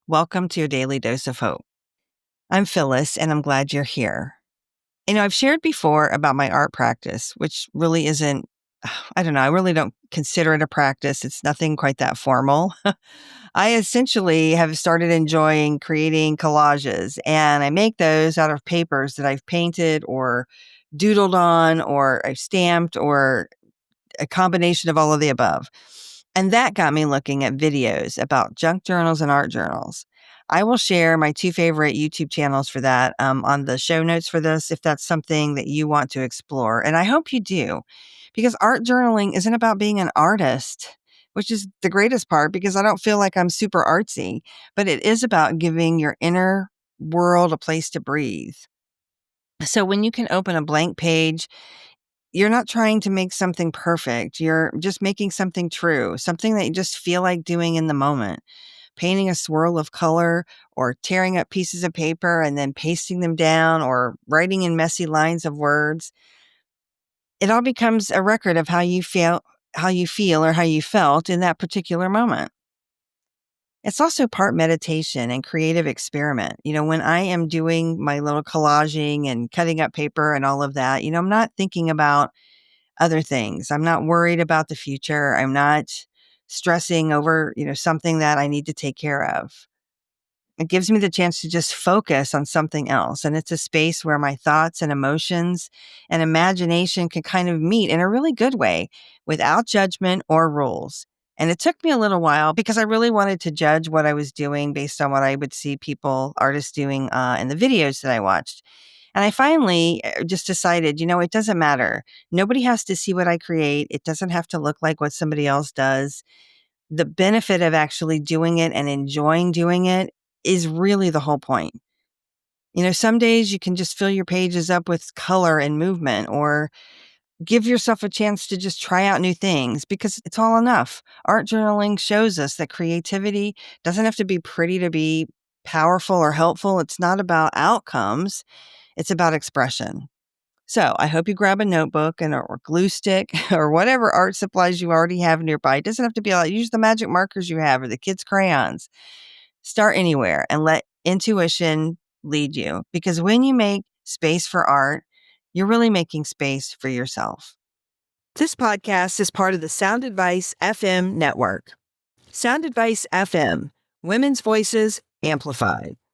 Welcome to your daily dose of hope. I'm Phyllis, and I'm glad you're here. I've shared before about my art practice, which really isn't, I don't know, I really don't consider it a practice. It's nothing quite that formal. I essentially have started enjoying creating collages, and I make those out of papers that I've painted or doodled on, or I've stamped, or a combination of all of the above. And that got me looking at videos about junk journals and art journals. I will share my two favorite YouTube channels for that on the show notes for this if that's something that you want to explore. And I hope you do, because art journaling isn't about being an artist, which is the greatest part because I don't feel like I'm super artsy, but it is about giving your inner world a place to breathe. So when you can open a blank page, you're not trying to make something perfect. You're just making something true, something that you just feel like doing in the moment. Painting a swirl of color or tearing up pieces of paper and then pasting them down or writing in messy lines of words. It all becomes a record of how you feel or how you felt in that particular moment. It's also part meditation and creative experiment. When I am doing my little collaging and cutting up paper and all of that, I'm not thinking about other things. I'm not worried about the future. I'm not stressing over, something that I need to take care of. It gives me the chance to just focus on something else. And it's a space where my thoughts and emotions and imagination can kind of meet in a really good way without judgment or rules. And it took me a little while because I really wanted to judge what I was doing based on what I would see artists doing in the videos that I watched. And I finally just decided, it doesn't matter. Nobody has to see what I create. It doesn't have to look like what somebody else does. The benefit of actually doing it and enjoying doing it is really the whole point. Some days you can just fill your pages up with color and movement, or give yourself a chance to just try out new things because it's all enough. Art journaling shows us that creativity doesn't have to be pretty to be powerful or helpful. It's not about outcomes. It's about expression. So I hope you grab a notebook or glue stick or whatever art supplies you already have nearby. It doesn't have to be like, use the magic markers you have or the kids' crayons. Start anywhere and let intuition lead you, because when you make space for art, you're really making space for yourself. This podcast is part of the Sound Advice FM network. Sound Advice FM, women's voices amplified.